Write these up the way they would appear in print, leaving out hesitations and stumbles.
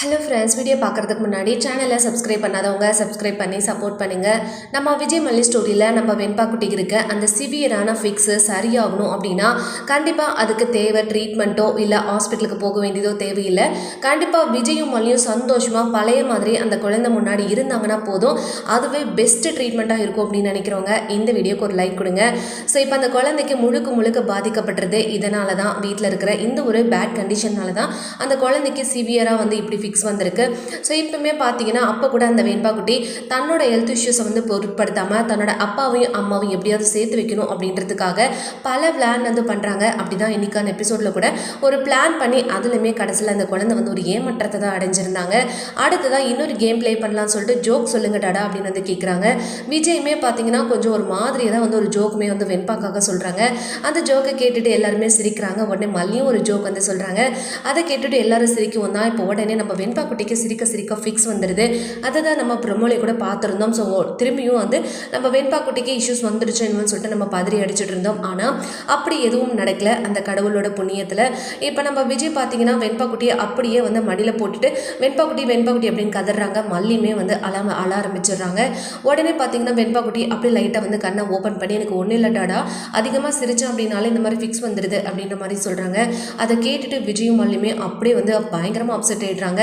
Hello friends, video பார்க்குறதுக்கு முன்னாடி சேனலை சப்ஸ்கிரைப் பண்ணாதவங்க சப்ஸ்கிரைப் பண்ணி சப்போர்ட் பண்ணுங்கள். நம்ம விஜய் மல்லி ஸ்டோரியில் நம்ம வெண்பா குட்டிக்கு இருக்க அந்த சிவியரான ஃபிக்ஸு சரியாகணும் அப்படின்னா கண்டிப்பாக அதுக்கு தேவை ட்ரீட்மெண்ட்டோ இல்லை ஹாஸ்பிட்டலுக்கு போக வேண்டியதோ தேவையில்லை. கண்டிப்பாக விஜயும் மல்லியும் சந்தோஷமாக பழைய மாதிரி அந்த குழந்தை முன்னாடி இருந்தாங்கன்னா போதும், அதுவே பெஸ்ட்டு ட்ரீட்மெண்ட்டாக இருக்கும் அப்படின்னு நினைக்கிறவங்க இந்த வீடியோக்கு ஒரு லைக் கொடுங்க. ஸோ இப்போ அந்த குழந்தைக்கு முழுக்க பாதிக்கப்பட்டுறது இதனால தான், வீட்டில் இருக்கிற இந்த ஒரு பேட் கண்டிஷன்னால தான் அந்த குழந்தைக்கு சிவியராக வந்து இப்படி ஃபிக்ஸ் வந்திருக்கு. ஸோ இப்போவுமே பார்த்தீங்கன்னா அப்போ கூட அந்த வெண்பா குட்டி தன்னோட ஹெல்த் இஷ்யூஸை வந்து பொருட்படுத்தாமல் தன்னோட அப்பாவையும் அம்மாவையும் எப்படியாவது சேர்த்து வைக்கணும் அப்படின்றதுக்காக பல பிளான் வந்து பண்ணுறாங்க. அப்படி தான் இன்றைக்கான எபிசோடில் கூட ஒரு பிளான் பண்ணி அதுலையுமே கடைசியில் அந்த குழந்தை வந்து ஒரு ஏமாற்றத்தை தான் அடைஞ்சிருந்தாங்க. அடுத்ததான் இன்னொரு கேம் ப்ளே பண்ணலாம்னு சொல்லிட்டு ஜோக் சொல்லுங்க டாடா அப்படின்னு வந்து கேட்குறாங்க. விஜயுமே பார்த்தீங்கன்னா கொஞ்சம் ஒரு மாதிரியாக தான் வந்து ஒரு ஜோக்குமே வந்து வெண்பாக்காக சொல்கிறாங்க. அந்த ஜோக்கை கேட்டுட்டு எல்லாருமே சிரிக்கிறாங்க. உடனே மல்லியும் ஒரு ஜோக் வந்து சொல்கிறாங்க. அதை கேட்டுட்டு எல்லாரும் சிரிக்கவும் தான் இப்போ உடனே நம்ம வெண்பா குட்டிக்கு சிரிக்க ஃபிக்ஸ் வந்துடுது. அதை தான் நம்ம ப்ரொமோலே கூட பார்த்துருந்தோம். ஸோ திரும்பியும் வந்து நம்ம வெண்பா குட்டிக்கு இஷ்யூஸ் வந்துடுச்சு என்னன்னு சொல்லிட்டு நம்ம பதறி அடிச்சுட்டு இருந்தோம். ஆனால் அப்படி எதுவும் நடக்கல அந்த கடவுளோட புண்ணியத்தில். இப்போ நம்ம விஜய் பார்த்தீங்கன்னா வெண்பா குட்டியை அப்படியே வந்து மடியில் போட்டுட்டு வெண்பா குட்டி அப்படின்னு கதறாங்க. மல்லியுமே வந்து அழ ஆரம்பிச்சிடுறாங்க. உடனே பார்த்தீங்கன்னா வெண்பா குட்டி அப்படியே லைட்டாக வந்து கண்ணை ஓப்பன் பண்ணி எனக்கு ஒன்றும் இல்லை டாடா, அதிகமாக சிரிச்சேன் அப்படின்னாலே இந்த மாதிரி ஃபிக்ஸ் வந்துடுது அப்படின்ற மாதிரி சொல்கிறாங்க. அதை கேட்டுட்டு விஜயும் மல்லியுமே அப்படியே வந்து பயங்கரமாக அப்செட் ஆகிடுறாங்க.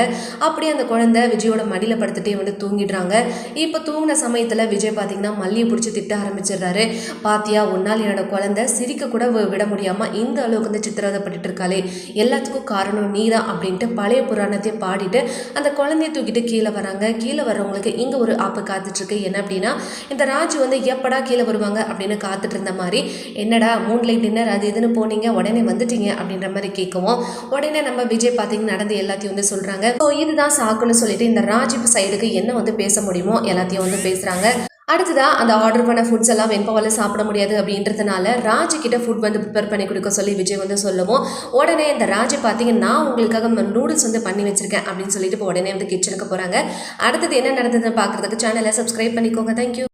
அப்படியே அந்த குழந்தை விஜயோட மடியில் படுத்துட்டே வந்து தூங்கிடுறாங்க. இப்போ தூங்கின சமயத்தில் விஜய் பார்த்தீங்கன்னா மல்லியை பிடிச்சி திட்ட ஆரம்பிச்சிடுறாரு. பாத்தியா, உன்னால் என்னோட குழந்தை சிரிக்க கூட விட முடியாமல் இந்த அளவுக்கு வந்து சித்திரவதைப்பட்டு இருக்காளே, எல்லாத்துக்கும் காரணம் நீதான் அப்படின்ட்டு பழைய புராணத்தை பாடிட்டு அந்த குழந்தைய தூக்கிட்டு கீழே வராங்க. கீழே வர்றவங்களுக்கு இங்கே ஒரு ஆப்பு காத்துட்ருக்கு. என்ன அப்படின்னா, இந்த ராஜு வந்து எப்படா கீழே வருவாங்க அப்படின்னு காத்துட்டு இருந்த மாதிரி, என்னடா மூன்லைட் டின்னர் அது இதுன்னு போனீங்க உடனே வந்துட்டீங்க அப்படின்ற மாதிரி கேட்கவும், உடனே நம்ம விஜய் பார்த்தீங்கன்னா நடந்து எல்லாத்தையும் வந்து சொல்கிறாங்க. ஸோ இதுதான் சாக்குன்னு சொல்லிட்டு இந்த ராஜிப் சைடுக்கு என்ன வந்து பேச முடியுமோ எல்லாத்தையும் வந்து பேசுகிறாங்க. அடுத்ததான் அந்த ஆர்டர் பண்ண ஃபுட்ஸ் எல்லாம் வெண்பாவால் சாப்பிட முடியாது அப்படின்றதுனால ராஜு கிட்ட ஃபுட் வந்து ப்ரிப்பேர் பண்ணி கொடுக்க சொல்லி விஜய் வந்து சொல்லுவோம். உடனே இந்த ராஜு பார்த்தீங்கன்னா நான் உங்களுக்காக நூடுல்ஸ் வந்து பண்ணி வச்சிருக்கேன் அப்படின்னு சொல்லிட்டு இப்போ உடனே வந்து கிச்சனுக்கு போகிறாங்க. அடுத்தது என்ன நடந்ததுன்னு பார்க்குறதுக்கு சேனலை சப்ஸ்கிரைப் பண்ணிக்கோங்க. தேங்க்யூ.